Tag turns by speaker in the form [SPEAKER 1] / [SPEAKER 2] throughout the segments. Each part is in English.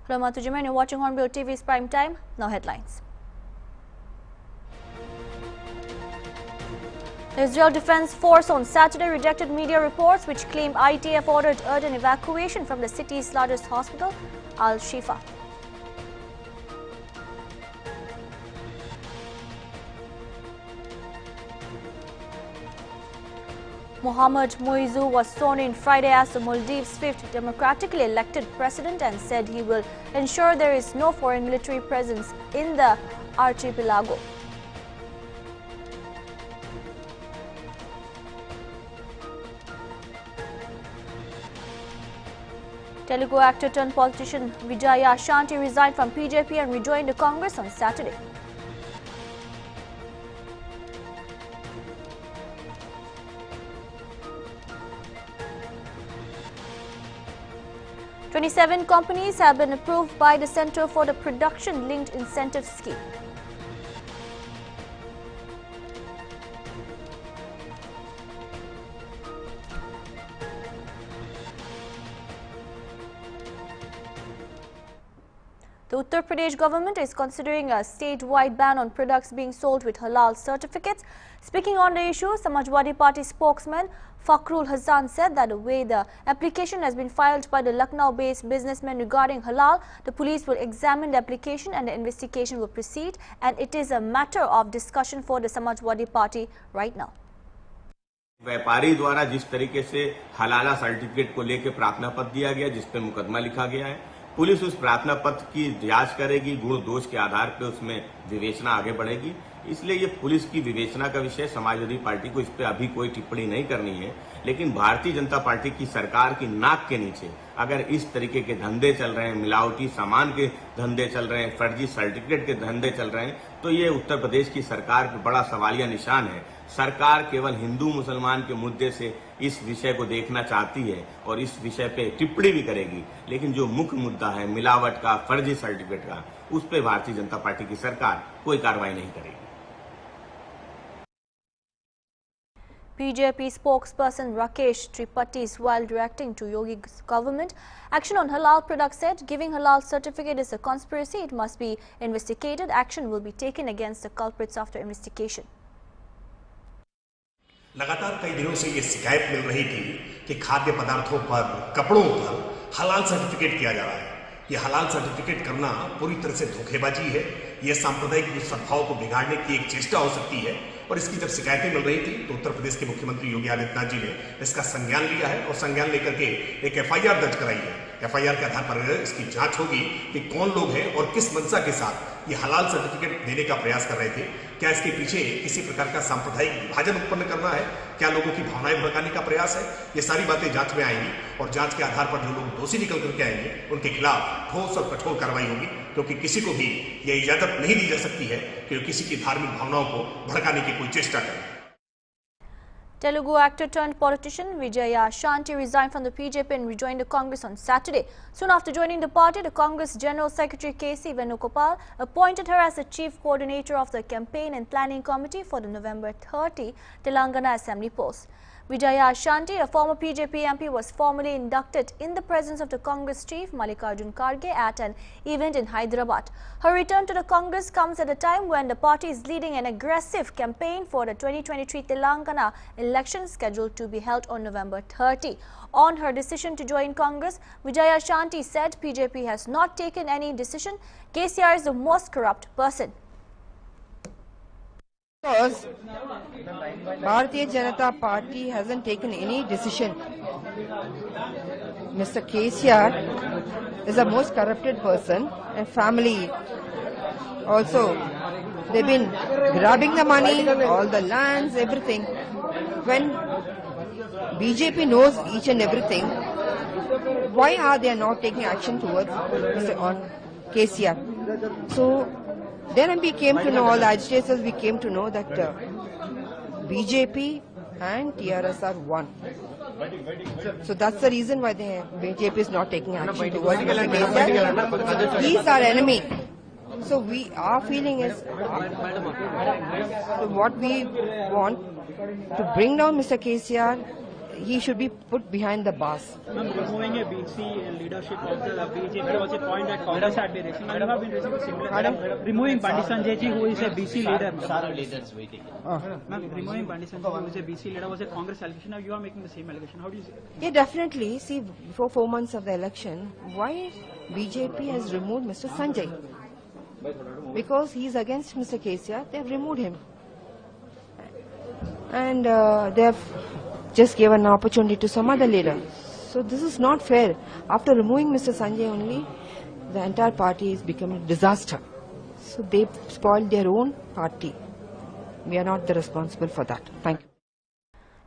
[SPEAKER 1] Hello, Matujiman. You're watching Hornbilltv's Prime Time. Now headlines. The Israel Defense Force on Saturday rejected media reports which claim IDF ordered urgent evacuation from the city's largest hospital, Al-Shifa. Mohammad Muizzu was sworn in Friday as the Maldives' fifth democratically elected president and said he will ensure there is no foreign military presence in the archipelago. Telugu actor turned politician Vijaya Shanti resigned from BJP and rejoined the Congress on Saturday. "27 companies have been approved by the Centre for the Production-Linked Incentive Scheme. The Uttar Pradesh government is considering a statewide ban on products being sold with halal certificates. Speaking on the issue, Samajwadi Party spokesman Fakhrul Hasan said that the way the application has been filed by the Lucknow-based businessman regarding halal, the police will examine the application and the investigation will proceed, and it is a matter of discussion for the Samajwadi Party right now.
[SPEAKER 2] व्यापारी द्वारा जिस तरीके से हलाला certificate को लेकर प्रार्थना पत्र दिया गया, जिस पर मुकदमा लिखा गया है, पुलिस उस प्रार्थना पत्र की जांच करेगी, गुण दोष के आधार पर उसमें विवेचना आगे बढ़ेगी। इसलिए ये पुलिस की विवेचना का विषय, समाजवादी पार्टी को इस पे अभी कोई टिप्पणी नहीं करनी है। लेकिन भारतीय जनता पार्टी की सरकार की नाक के नीचे अगर इस तरीके के धंधे चल रहे हैं, मिलावटी सामान के धंधे चल रहे हैं, फर्जी सर्टिफिकेट के धंधे चल रहे हैं, तो ये उत्तर प्रदेश की सरकार पर बड़ा सवालिया निशान है। सरकार केवल हिंदू मुसलमान के मुद्दे से इस विषय को देखना चाहती है और इस विषय पे टिप्पणी भी करेगी, लेकिन जो मुख्य मुद्दा है मिलावट का, फर्जी सर्टिफिकेट का, उस पे भारतीय जनता पार्टी की सरकार कोई कार्रवाई नहीं करेगी।
[SPEAKER 1] BJP spokesperson Rakesh Tripathi, while reacting to Yogi's government action on halal products, said giving halal certificate is a conspiracy. It must be investigated. Action will be taken against the culprits after investigation.
[SPEAKER 3] लगातार कई दिनों से ये शिकायत मिल रही थी कि खाद्य पदार्थों पर, कपड़ों पर हलाल सर्टिफिकेट किया जा रहा है। ये हलाल सर्टिफिकेट करना पूरी तरह से धोखेबाजी है। ये सांप्रदायिक सद्भाव को बिगाड़ने की एक चेष्टा हो सकती है। और इसकी जब शिकायतें मिल रही थी तो उत्तर प्रदेश के मुख्यमंत्री योगी आदित्यनाथ जी ने इसका संज्ञान लिया है और संज्ञान लेकर के एक FIR दर्ज कराई है। FIR के आधार पर इसकी जांच होगी कि कौन लोग हैं और किस मंशा के साथ ये हलाल सर्टिफिकेट देने का प्रयास कर रहे थे। क्या इसके पीछे किसी प्रकार का सांप्रदायिक विभाजन उत्पन्न करना है, क्या लोगों की भावनाएं भड़काने का प्रयास है, ये सारी बातें जांच में आएंगी और जांच के आधार पर जो लोग दोषी निकल करके आएंगे उनके खिलाफ ठोस और कठोर कार्रवाई होगी, क्योंकि किसी को भी यह इजाजत नहीं दी जा सकती है कि किसी की धार्मिक भावनाओं को भड़काने की कोई चेष्टा करे।
[SPEAKER 1] Telugu actor turned politician Vijaya Shanti resigned from the BJP and rejoined the Congress on Saturday. Soon after joining the party, the Congress General Secretary K.C. Venugopal appointed her as the chief coordinator of the Campaign and Planning Committee for the November 30 Telangana Assembly polls. Vijaya Shanti, a former BJP MP, was formally inducted in the presence of the Congress chief Mallikarjun Kharge at an event in Hyderabad. Her return to the Congress comes at a time when the party is leading an aggressive campaign for the 2023 Telangana election scheduled to be held on November 30. On her decision to join Congress, Vijaya Shanti said BJP has not taken any decision. KCR is the most corrupt person.
[SPEAKER 4] Because Bharatiya Janata Party hasn't taken any decision. Mr. KCR is the most corrupted person, and family also. They've been grabbing the money, all the lands, everything. When BJP knows each and everything, why are they not taking action towards on KCR? So then we came to know, all the agitators, we came to know that BJP and TRS are one. So that's the reason why the BJP is not taking action towards Mr. KCR. He is our enemy. So our feeling is, so what we want to bring down Mr. KCR he should be put behind the bars.
[SPEAKER 5] Removing a BC leadership of the BJP was a point that Congress had been raising. You have been raising a similar. Removing Pandit Sanjay ji, who is a BC leader. Removing Pandit Sanjay, who is a BC leader, was a Congress allegation. Now you are making the same allegation. How do you see?
[SPEAKER 4] Yeah, definitely. See, before 4 months of the election, why BJP has removed Mr. Sanjay? Because he is against Mr. KCR, they have removed him. And they have just given an opportunity to some other leader. So this is not fair. After removing Mr. Sanjay only, the entire party is becoming a disaster. So they spoiled their own party. We are not the responsible for that. Thank you.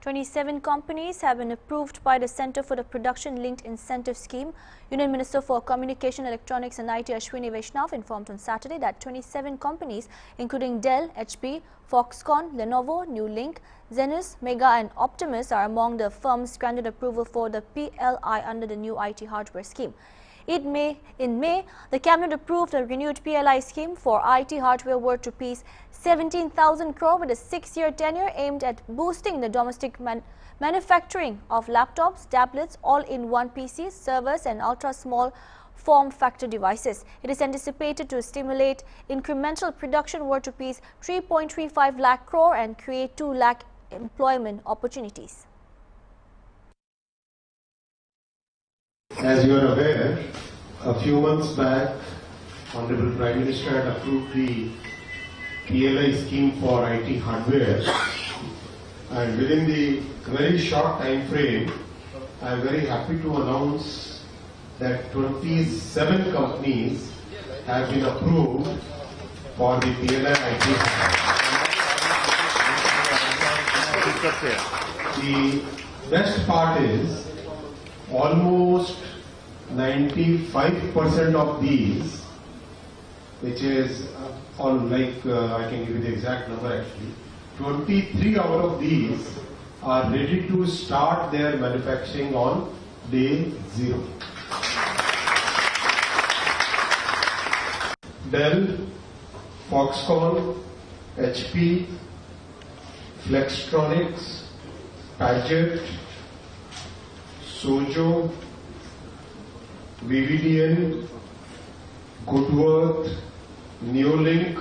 [SPEAKER 1] 27 companies have been approved by the Centre for the Production Linked Incentive Scheme. Union Minister for Communication, Electronics and IT Ashwini Vaishnav informed on Saturday that 27 companies including Dell, HP, Foxconn, Lenovo, New Link, Zenus, Mega and Optimus are among the firms granted approval for the PLI under the new IT hardware scheme. In May, the Cabinet approved a renewed PLI scheme for IT hardware worth rupees 17,000 crore with a 6-year tenure aimed at boosting the domestic manufacturing of laptops, tablets, all-in-one PCs, servers and ultra-small form factor devices. It is anticipated to stimulate incremental production worth rupees 3.35 lakh crore and create 2 lakh employment opportunities.
[SPEAKER 6] As you are aware, a few months back, Honorable Prime Minister had approved the PLI scheme for IT hardware, and within the very short time frame, I am very happy to announce that 27 companies have been approved for the PLI IT hardware. The best part is almost 95% of these, which is on I can give you the exact number actually, 23 out of these are ready to start their manufacturing on day 0. Dell, Foxconn, HP, Flextronics, Padgett, Sojo, VVDN, Goodworth, Neolink,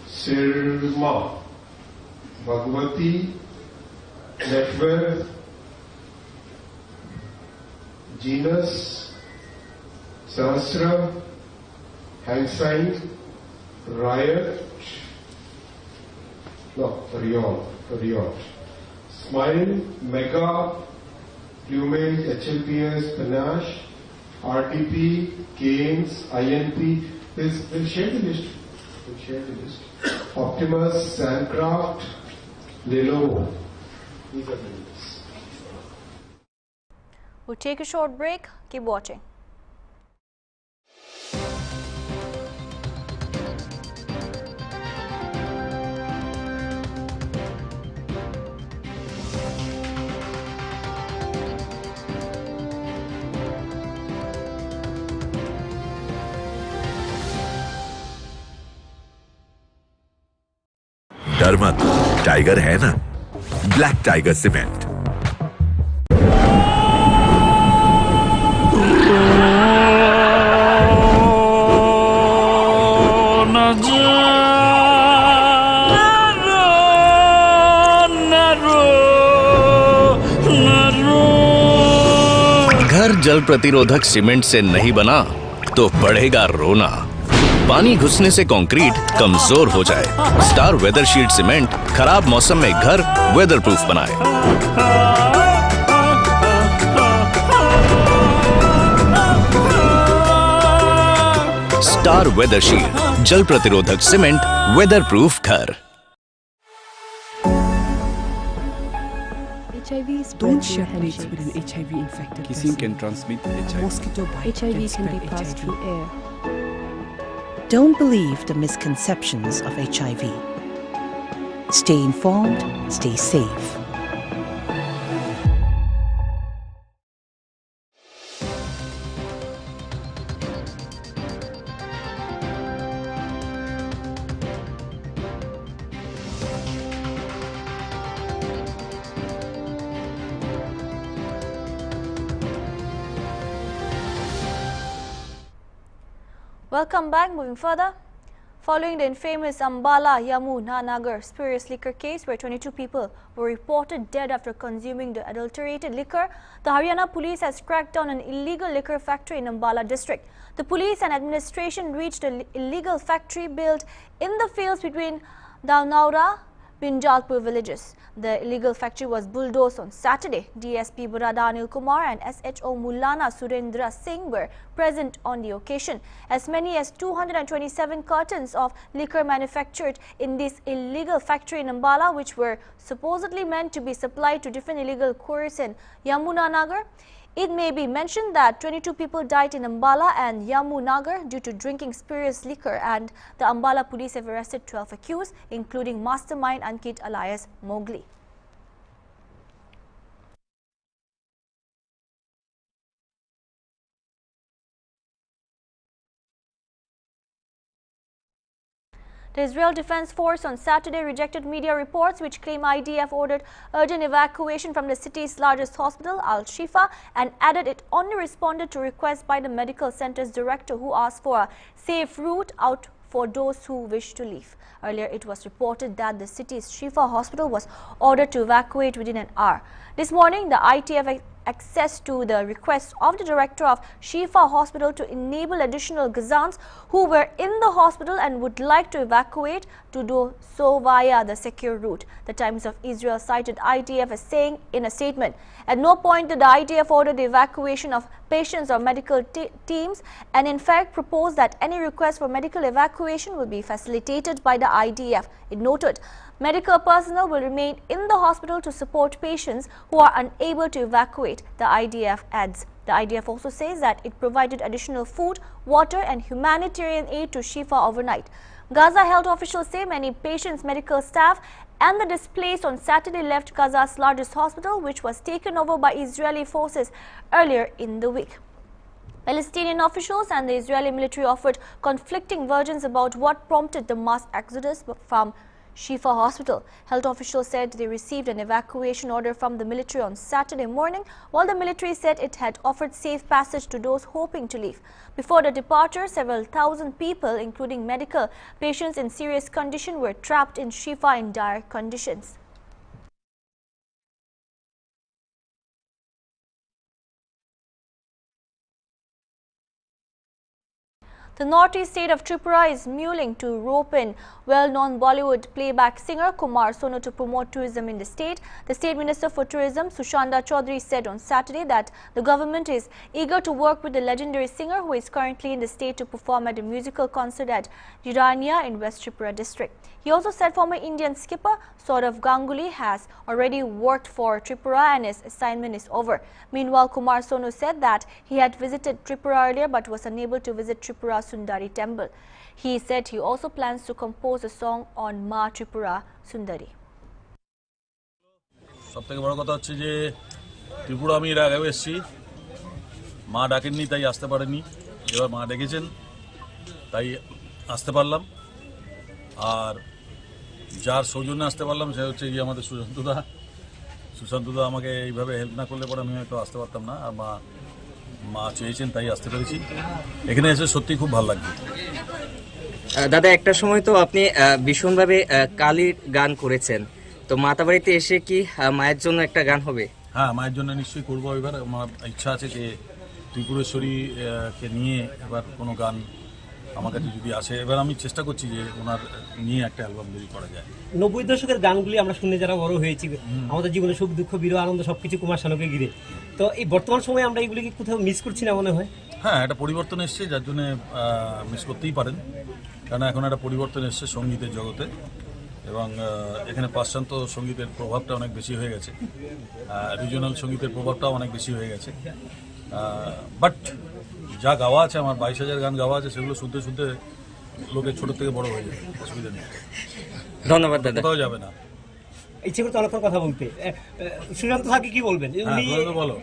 [SPEAKER 6] Sirma, Bhagwati, Netwealth, Genus, Sahasra, Hansign, Riot, Riot, Smile, Mega, Plumage, HLPS, Panache, RTP, Keynes, INP. We'll share the list. Optimus, Sandcraft, Lenovo. These are the lists.
[SPEAKER 1] We'll take a short break. Keep watching.
[SPEAKER 7] डर मत, tiger है ना, black tiger cement.
[SPEAKER 8] घर जल प्रतिरोधक cement से नहीं बना तो पड़ेगा रोना। पानी घुसने से कंक्रीट कमजोर हो जाए। स्टार वेदर शील्ड सीमेंट खराब मौसम में घर वेदर प्रूफ बनाए। स्टार वेदर शील्ड जल प्रतिरोधक सीमेंट, वेदर प्रूफ घर।
[SPEAKER 9] Don't share plates with an HIV infected
[SPEAKER 10] Kissing can transmit HIV.
[SPEAKER 9] Mosquito bite
[SPEAKER 11] HIV can be passed
[SPEAKER 9] HIV.
[SPEAKER 11] through air. Don't believe the misconceptions of HIV. Stay informed, stay safe.
[SPEAKER 1] Welcome back. Moving further. Following the infamous Ambala Yamuna spurious liquor case where 22 people were reported dead after consuming the adulterated liquor, the Haryana police has cracked down on an illegal liquor factory in Ambala district. The police and administration reached an illegal factory built in the fields between Davnaura Binjalpur villages. The illegal factory was bulldozed on Saturday. DSP Burada Anil Kumar and SHO Mullana Surendra Singh were present on the occasion. As many as 227 cartons of liquor manufactured in this illegal factory in Ambala, which were supposedly meant to be supplied to different illegal quarries in Yamunanagar. It may be mentioned that 22 people died in Ambala and Yamunanagar due to drinking spurious liquor, and the Ambala police have arrested 12 accused, including mastermind Ankit alias Mowgli. The Israel Defense Force on Saturday rejected media reports which claim IDF ordered urgent evacuation from the city's largest hospital, Al-Shifa, and added it only responded to requests by the medical center's director, who asked for a safe route out for those who wish to leave. Earlier, it was reported that the city's Shifa hospital was ordered to evacuate within an hour. This morning, the ITF access to the request of the director of Shifa Hospital to enable additional Gazans who were in the hospital and would like to evacuate to do so via the secure route. The Times of Israel cited IDF as saying in a statement, "At no point did the IDF order the evacuation of patients or medical teams, and in fact proposed that any request for medical evacuation will be facilitated by the IDF." It noted, medical personnel will remain in the hospital to support patients who are unable to evacuate, the IDF adds. The IDF also says that it provided additional food, water and humanitarian aid to Shifa overnight. Gaza health officials say many patients, medical staff and the displaced on Saturday left Gaza's largest hospital, which was taken over by Israeli forces earlier in the week. Palestinian officials and the Israeli military offered conflicting versions about what prompted the mass exodus from Shifa Hospital. Health officials said they received an evacuation order from the military on Saturday morning, while the military said it had offered safe passage to those hoping to leave. Before the departure, several thousand people, including medical patients in serious condition, were trapped in Shifa in dire conditions. The northeast state of Tripura is mulling to rope in well-known Bollywood playback singer Kumar Sonu to promote tourism in the state. The State Minister for Tourism, Sushanda Chaudhary, said on Saturday that the government is eager to work with the legendary singer who is currently in the state to perform at a musical concert at Jirania in West Tripura district. He also said former Indian skipper Saurav Ganguly has already worked for Tripura and his assignment is over. Meanwhile, Kumar Sonu said that he had visited Tripura earlier but was unable to visit Tripura Sundari temple. He said he also plans to compose a song on Ma Tripura Sundari.
[SPEAKER 10] সবথেকে বড় কথা হচ্ছে যে ত্রিপুরা আমি এর আগেও এসেছি, মা ডাকেননি তাই আসতে পারেনি, এবার মা ডেকেছেন তাই আসতে পারলাম। আর যার সৌজন্যে আসতে পারলাম সে হচ্ছে গিয়ে আমাদের সুশান্তদা আমাকে এইভাবে হেল্প না করলে পরে আমি হয়তো আসতে পারতাম না। আর মা চেয়েছেন তাই আসতে পেরেছি। এখানে এসে সত্যি খুব ভালো লাগছে।
[SPEAKER 12] দাদা, একটা সময় তো আপনি ভীষণভাবে কালীর গান করেছেন, তো মাতাবাড়িতে এসে কি মায়ের জন্য একটা গান হবে?
[SPEAKER 10] হ্যাঁ, মায়ের জন্য নিশ্চয়ই করবো। এবার আমার ইচ্ছা আছে যে ত্রিপুরেশ্বরীকে নিয়ে এবার কোনো গান আমার কাছে যদি আসে, এবার আমি চেষ্টা করছি যে ওনার নিয়ে একটা অ্যালবাম তৈরি করা যায়।
[SPEAKER 13] 90 দশকের গানগুলি আমরা শুনে যারা বড় হয়েছি, আমাদের জীবনে সুখ দুঃখ বিরহ আনন্দ সবকিছু কুমার শানুকে ঘিরে, তো এই বর্তমান সময়ে আমরা এগুলিকে কোথাও মিস করছি না মনে হয়?
[SPEAKER 10] হ্যাঁ, একটা পরিবর্তন এসছে যার জন্য মিস করতেই পারেন, কারণ এখন একটা পরিবর্তন এসছে সঙ্গীতের জগতে এবং এখানে পাশ্চাত্য সঙ্গীতের প্রভাবটা অনেক বেশি হয়ে গেছে, রিজিওনাল সঙ্গীতের প্রভাবটাও অনেক বেশি হয়ে গেছে। বাট যা গাওয়া আছে, আমার 22,000 গান গাওয়া আছে, সেগুলো শুনতে শুনতে লোকের ছোট থেকে বড় হয়ে যায়, অসুবিধা নেই।
[SPEAKER 12] ধন্যবাদ দাদা।
[SPEAKER 10] কোথাও যাবে না।
[SPEAKER 13] ইচ্ছে করতে অনেকক্ষণ কথা বলতে। সুশান্ত স্যারকে কি বলবেন?
[SPEAKER 10] বলো।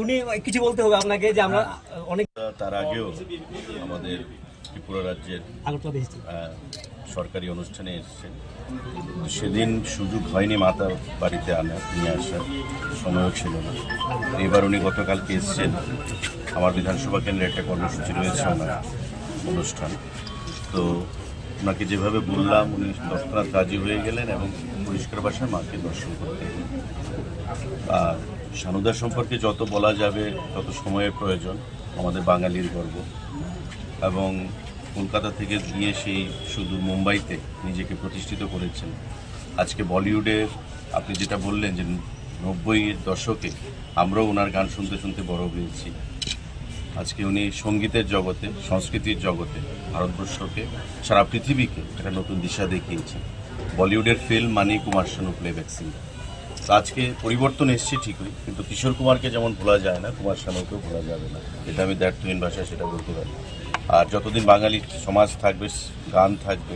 [SPEAKER 13] উনি কিছু বলতে হবে আপনাকে যে আমরা অনেক
[SPEAKER 14] তার আগেও আমাদের ত্রিপুরা রাজ্যের সরকারি অনুষ্ঠানে এসেছেন, সেদিন সুযোগ হয়নি মাতা বাড়িতে নিয়ে আসার, সময়ও ছিল না। এবার উনি গতকালকে এসেছেন, আমার বিধানসভা কেন্দ্রে একটা কর্মসূচি রয়েছে ওনার, অনুষ্ঠান। তো ওনাকে যেভাবে বললাম উনি তৎক্ষণাৎ রাজি হয়ে গেলেন এবং পরিষ্কার ভাষায় মাকে দর্শন করতে গেলেন। আর সানুদা সম্পর্কে যত বলা যাবে তত সময়ের প্রয়োজন, আমাদের বাঙালির গর্ব। এবং কলকাতা থেকে গিয়ে সেই শুধু মুম্বাইতে নিজেকে প্রতিষ্ঠিত করেছেন। আজকে বলিউডের আপনি যেটা বললেন যে 90-এর দশকে আমরাও ওনার গান শুনতে শুনতে বড় হয়েছি। আজকে উনি সঙ্গীতের জগতে, সংস্কৃতির জগতে ভারতবর্ষকে, সারা পৃথিবীকে একটা নতুন দিশা দেখিয়েছেন। বলিউডের ফিল্ম মানে কুমার শানু প্লেব্যাক সিঙ্গার। আজকে পরিবর্তন এসছে ঠিকই, কিন্তু কিশোর কুমারকে যেমন ভোলা যায় না, কুমার শানুকেও ভোলা যাবে না। এটা আমি দ্ব্যর্থহীন ভাষায় সেটা বলতে পারি। আর যতদিন বাঙালি সমাজ থাকবে, গান থাকবে,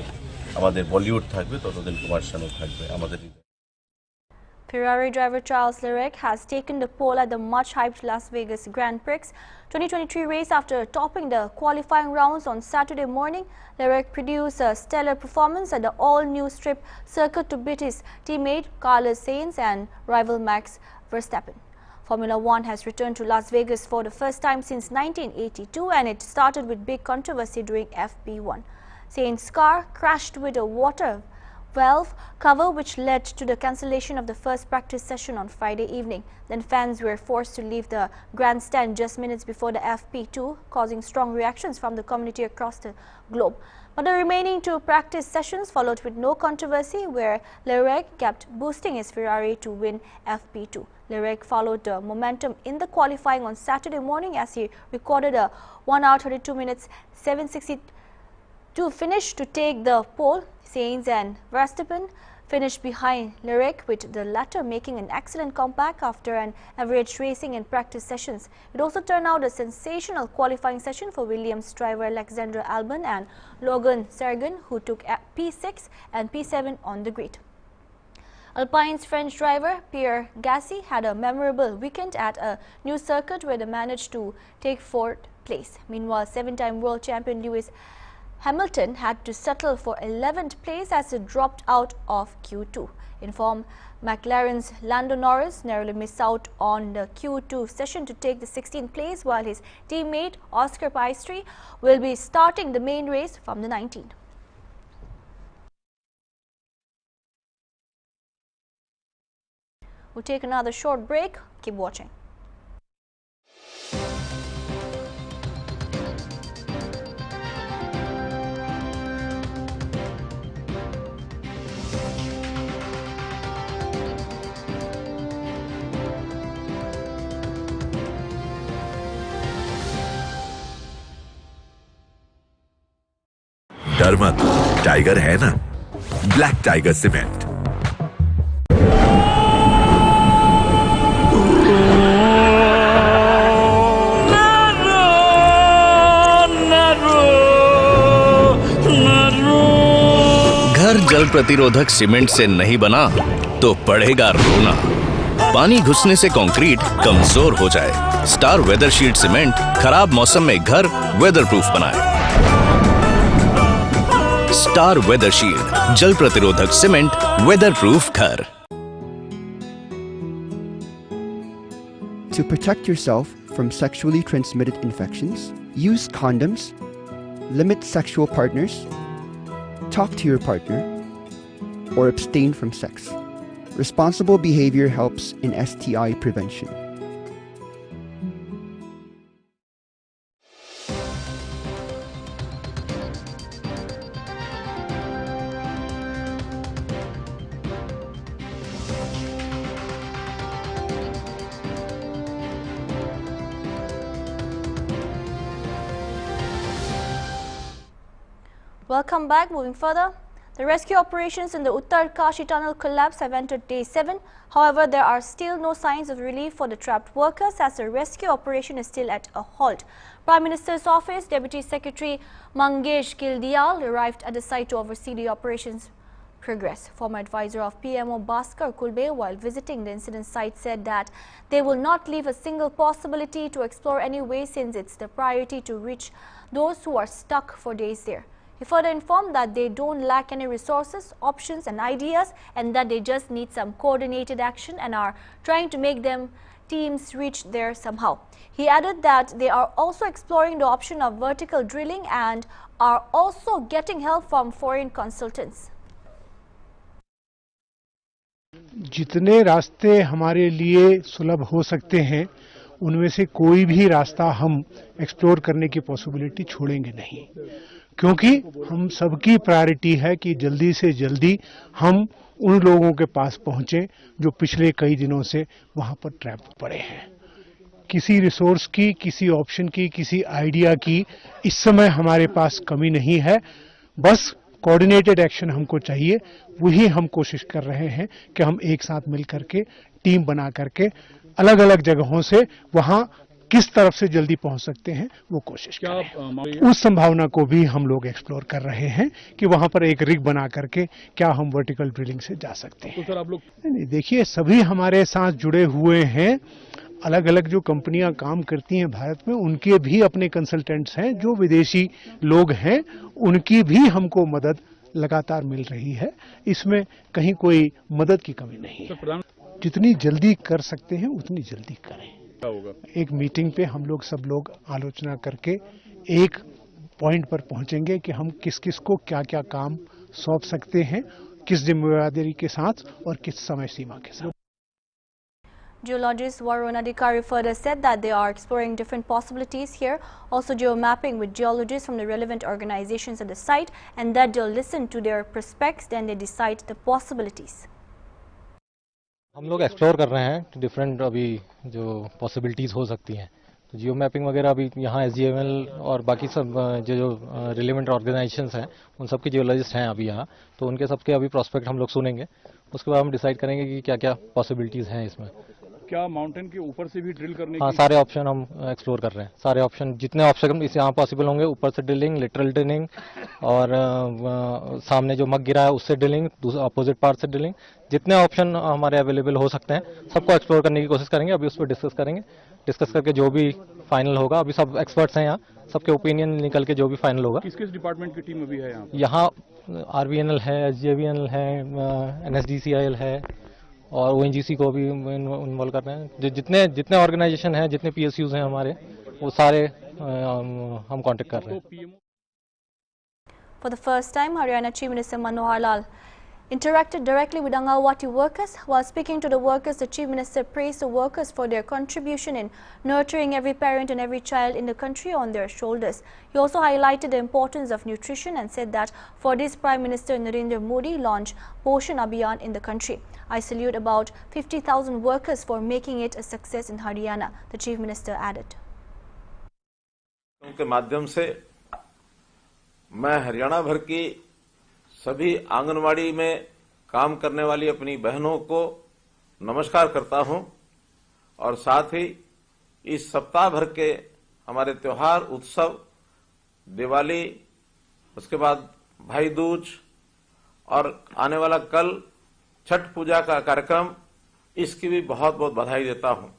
[SPEAKER 14] আমাদের বলিউড থাকবে, ততদিন কুমার শানু থাকবে আমাদের।
[SPEAKER 1] Ferrari driver Charles Leclerc has taken the pole at the much-hyped Las Vegas Grand Prix 2023 race after topping the qualifying rounds on Saturday morning. Leclerc produced a stellar performance at the all-new strip circuit to beat his teammate Carlos Sainz and rival Max Verstappen. Formula One has returned to Las Vegas for the first time since 1982, and it started with big controversy during FP1. Sainz's car crashed with a water valve cover, which led to the cancellation of the first practice session on Friday evening. Then fans were forced to leave the grandstand just minutes before the FP2, causing strong reactions from the community across the globe. But the remaining two practice sessions followed with no controversy, where Leclerc kept boosting his Ferrari to win FP2. Leclerc followed the momentum in the qualifying on Saturday morning as he recorded a 1 hour 32 minutes 7:62 finish to take the pole. Sainz and Verstappen finished behind Leclerc, with the latter making an excellent comeback after an average racing in practice sessions. It also turned out a sensational qualifying session for Williams driver Alexander Albon and Logan Sargent, who took P6 and P7 on the grid. Alpine's French driver Pierre Gasly had a memorable weekend at a new circuit where they managed to take fourth place. Meanwhile, seven-time world champion Lewis Hamilton had to settle for 11th place as he dropped out of Q2. In form, McLaren's Lando Norris narrowly missed out on the Q2 session to take the 16th place, while his teammate Oscar Piastri will be starting the main race from the 19th. We'll take another short break. Keep watching.
[SPEAKER 7] डर मत, tiger है ना, black tiger cement.
[SPEAKER 8] घर जल प्रतिरोधक cement से नहीं बना तो पड़ेगा रोना। पानी घुसने से कंक्रीट कमजोर हो जाए, स्टार वेदर शील्ड सीमेंट खराब मौसम में घर वेदर प्रूफ बनाए। स्टार वेदर शील्ड, जल प्रतिरोधक सीमेंट, वेदर प्रूफ घर।
[SPEAKER 15] To protect yourself from sexually transmitted infections, use condoms, limit sexual partners, talk to your partner, or abstain from sex. Responsible behavior helps in STI prevention.
[SPEAKER 1] Welcome back. Moving further, the rescue operations in the Uttarkashi tunnel collapse have entered day 7. However, there are still no signs of relief for the trapped workers, as the rescue operation is still at a halt. Prime Minister's office, Deputy Secretary Mangesh Kildial arrived at the site to oversee the operations progress. Former advisor of PMO Bhaskar Kulbe, while visiting the incident site, said that they will not leave a single possibility to explore any way, since it's the priority to reach those who are stuck for days there. He further informed that they don't lack any resources, options and ideas, and that they just need some coordinated action and are trying to make them teams reached there somehow. He added that they are also exploring the option of vertical drilling and are also getting help from foreign consultants.
[SPEAKER 16] जितने रास्ते हमारे लिए सुलभ हो सकते हैं उनमें से कोई भी रास्ता हम एक्सप्लोर करने की पॉसिबिलिटी छोड़ेंगे नहीं, क्योंकि हम सबकी प्रायोरिटी है कि जल्दी से जल्दी हम उन लोगों के पास पहुंचे जो पिछले कई दिनों से वहां पर ट्रैप पड़े हैं। किसी रिसोर्स की, किसी ऑप्शन की, किसी आइडिया की इस समय हमारे पास कमी नहीं है, बस कोऑर्डिनेटेड एक्शन हमको चाहिए। वही हम कोशिश कर रहे हैं कि हम एक साथ मिल करके टीम बना करके अलग अलग जगहों से वहां किस तरफ से जल्दी पहुंच सकते हैं वो कोशिश करें। उस संभावना को भी हम लोग एक्सप्लोर कर रहे हैं कि वहां पर एक रिग बना करके क्या हम वर्टिकल ड्रिलिंग से जा सकते हैं। तो सर आप लोग देखिए, सभी हमारे साथ जुड़े हुए हैं। अलग अलग जो कंपनियां काम करती हैं भारत में, उनके भी अपने कंसल्टेंट्स हैं, जो विदेशी लोग हैं उनकी भी हमको मदद लगातार मिल रही है। इसमें कहीं कोई मदद की कमी नहीं है। जितनी जल्दी कर सकते हैं उतनी जल्दी करें। एक मीटिंग पे हम लोग सब लोग आलोचना करके एक पॉइंट पर पहुंचेंगे कि हम किस किस को क्या क्या काम सौंप सकते हैं, किस जिम्मेदारी के साथ और किस समय सीमा के साथ।
[SPEAKER 1] Geologist Varun Adhikari further said that they are exploring different possibilities here, also geomapping with geologists from the relevant organizations at the site, and that they'll listen to their prospects, then they decide the possibilities.
[SPEAKER 17] हम लोग explore कर रहे हैं different अभी जो possibilities हो सकती हैं। तो जियो मैपिंग वगैरह अभी यहाँ SGML और बाकी सब जो रिलेवेंट ऑर्गेनाइजेशंस हैं उन सब के जियोलॉजिस्ट हैं अभी यहाँ, तो उनके सबके अभी प्रोस्पेक्ट हम लोग सुनेंगे। उसके बाद हम डिसाइड करेंगे कि क्या क्या पॉसिबिलिटीज़ हैं इसमें।
[SPEAKER 18] क्या माउंटेन के ऊपर से भी ड्रिल करने
[SPEAKER 17] हाँ, सारे ऑप्शन हम एक्सप्लोर कर रहे हैं। सारे ऑप्शन, जितने ऑप्शन इस यहाँ पॉसिबल होंगे, ऊपर से ड्रिलिंग, लिटरल ड्रिलिंग और सामने जो मग गिरा है उससे ड्रिलिंग, अपोजिट पार्ट से ड्रिलिंग, जितने ऑप्शन हमारे अवेलेबल हो सकते हैं सबको एक्सप्लोर करने की कोशिश करेंगे। अभी उस पर डिस्कस करेंगे, डिस्कस करके जो भी फाइनल होगा, अभी सब एक्सपर्ट्स हैं यहाँ, सबके ओपिनियन निकल के जो भी फाइनल होगा।
[SPEAKER 18] किस किस डिपार्टमेंट की टीम अभी है
[SPEAKER 17] यहाँ? RVNL है, SJVNL है, NSDCIL है और ONGC को भी इन्वॉल्व कर रहे हैं। जितने ऑर्गेनाइजेशन हैं, जितने PSUs हैं हमारे, वो सारे हम कांटेक्ट कर रहे हैं।
[SPEAKER 1] For the first time, Haryana Chief Minister Manohar Lal interacted directly with Anganwadi workers. While speaking to the workers, the Chief Minister praised the workers for their contribution in nurturing every parent and every child in the country on their shoulders. He also highlighted the importance of nutrition and said that for this, Prime Minister Narendra Modi launched Poshan Abhiyan in the country. I salute about 50,000 workers for making it a success in Haryana, the Chief Minister added.
[SPEAKER 19] के माध्यम से मैं हरियाणा भर की सभी आंगनवाड़ी में काम करने वाली अपनी बहनों को नमस्कार करता हूं और साथ ही इस सप्ताह भर के हमारे त्योहार, उत्सव, दिवाली, उसके बाद भाई दूज और आने वाला कल छठ पूजा का कार्यक्रम, इसकी भी बहुत बहुत बधाई देता हूं।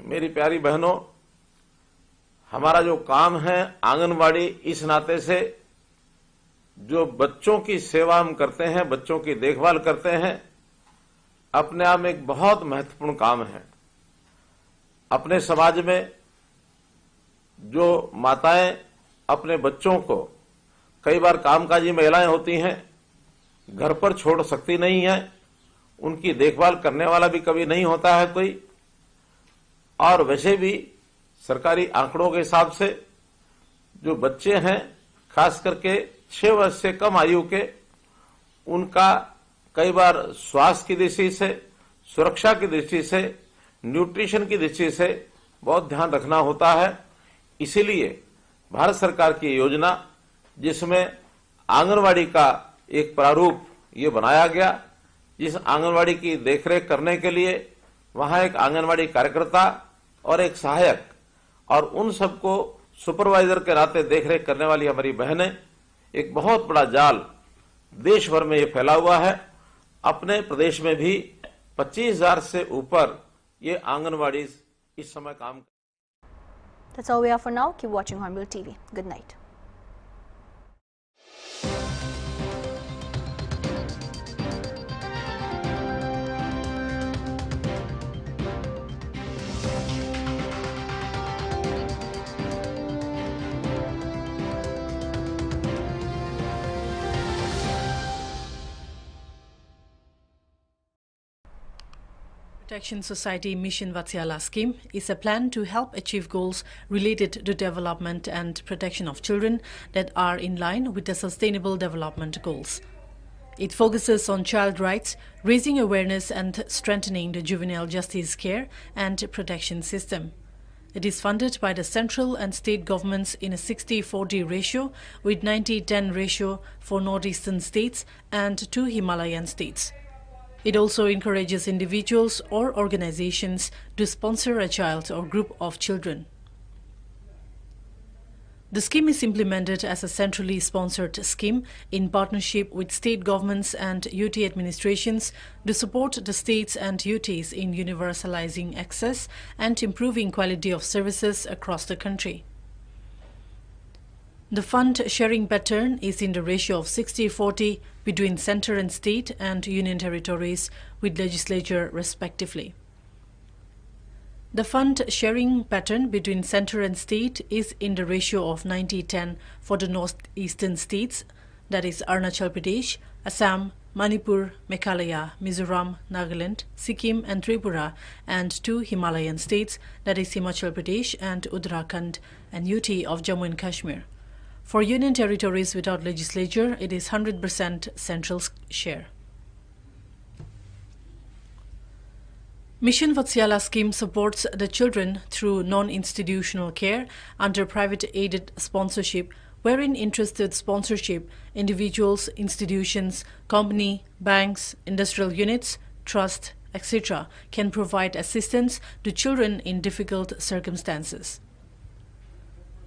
[SPEAKER 19] मेरी प्यारी बहनों, हमारा जो काम है आंगनवाड़ी, इस नाते से जो बच्चों की सेवा हम करते हैं, बच्चों की देखभाल करते हैं, अपने आप में एक बहुत महत्वपूर्ण काम है। अपने समाज में जो माताएं अपने बच्चों को, कई बार कामकाजी महिलाएं होती हैं, घर पर छोड़ सकती नहीं है, उनकी देखभाल करने वाला भी कभी नहीं होता है कोई। और वैसे भी सरकारी आंकड़ों के हिसाब से जो बच्चे हैं, खास करके 6 वर्ष से कम आयु के, उनका कई बार स्वास्थ्य की दृष्टि से, सुरक्षा की दृष्टि से, न्यूट्रिशन की दृष्टि से बहुत ध्यान रखना होता है। इसीलिए भारत सरकार की योजना, जिसमें आंगनवाड़ी का एक प्रारूप ये बनाया गया, जिस आंगनवाड़ी की देखरेख करने के लिए वहां एक आंगनवाड़ी कार्यकर्ता और एक सहायक और उन सबको सुपरवाइजर के नाते देखरेख करने वाली हमारी बहनें, एक बहुत बड़ा जाल देश भर में ये फैला हुआ है। अपने प्रदेश में भी 25,000 से ऊपर ये आंगनवाड़ी इस समय काम।
[SPEAKER 1] That's all we have for now. Keep watching Hornbilltv. Good night.
[SPEAKER 20] Protection Society Mission Vatsyala scheme is a plan to help achieve goals related to development and protection of children that are in line with the Sustainable Development Goals. It focuses on child rights, raising awareness and strengthening the juvenile justice care and protection system. It is funded by the central and state governments in a 60-40 ratio, with 90-10 ratio for northeastern states and 2 Himalayan states. It also encourages individuals or organizations to sponsor a child or group of children. The scheme is implemented as a centrally sponsored scheme in partnership with state governments and UT administrations to support the states and UTs in universalizing access and improving quality of services across the country. The fund sharing pattern is in the ratio of 60-40 between centre and state and union territories with legislature respectively. The fund sharing pattern between centre and state is in the ratio of 90-10 for the northeastern states, that is Arunachal Pradesh, Assam, Manipur, Meghalaya, Mizoram, Nagaland, Sikkim and Tripura, and 2 Himalayan states, that is Himachal Pradesh and Uttarakhand and UT of Jammu and Kashmir. For union territories without legislature, it is 100% central share. Mission Vatsyala scheme supports the children through non-institutional care under private aided sponsorship, wherein interested sponsorship, individuals, institutions, company, banks, industrial units, trust, etc. can provide assistance to children in difficult circumstances.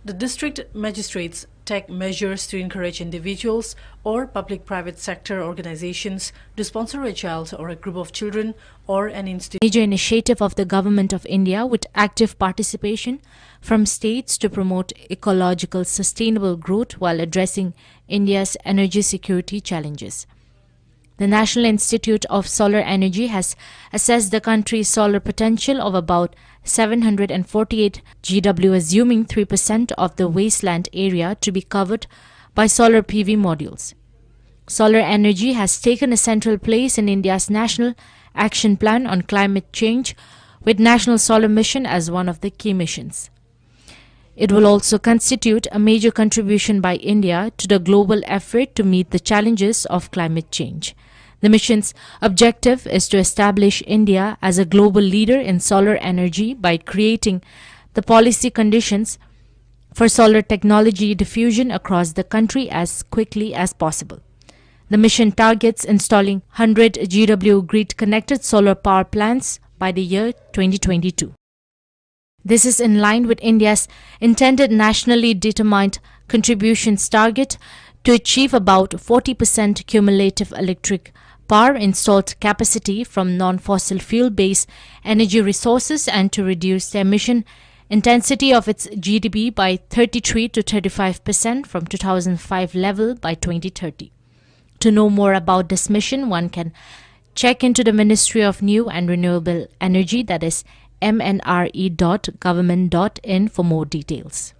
[SPEAKER 20] The district magistrates take measures to encourage individuals or public-private sector organizations to sponsor a child or a group of children or an institution.
[SPEAKER 21] Major initiative of the Government of India with active participation from states to promote ecological sustainable growth while addressing India's energy security challenges. The National Institute of Solar Energy has assessed the country's solar potential of about 748 GW, assuming 3% of the wasteland area to be covered by solar PV modules. Solar energy has taken a central place in India's National Action Plan on Climate Change, with National Solar Mission as one of the key missions. It will also constitute a major contribution by India to the global effort to meet the challenges of climate change. The mission's objective is to establish India as a global leader in solar energy by creating the policy conditions for solar technology diffusion across the country as quickly as possible. The mission targets installing 100 GW grid-connected solar power plants by the year 2022. This is in line with India's intended nationally determined contributions target to achieve about 40% cumulative electric power installed capacity from non-fossil fuel-based energy resources and to reduce the emission intensity of its GDP by 33 to 35% from 2005 level by 2030. To know more about this mission, one can check into the Ministry of New and Renewable Energy, that is mnre.government.in, for more details.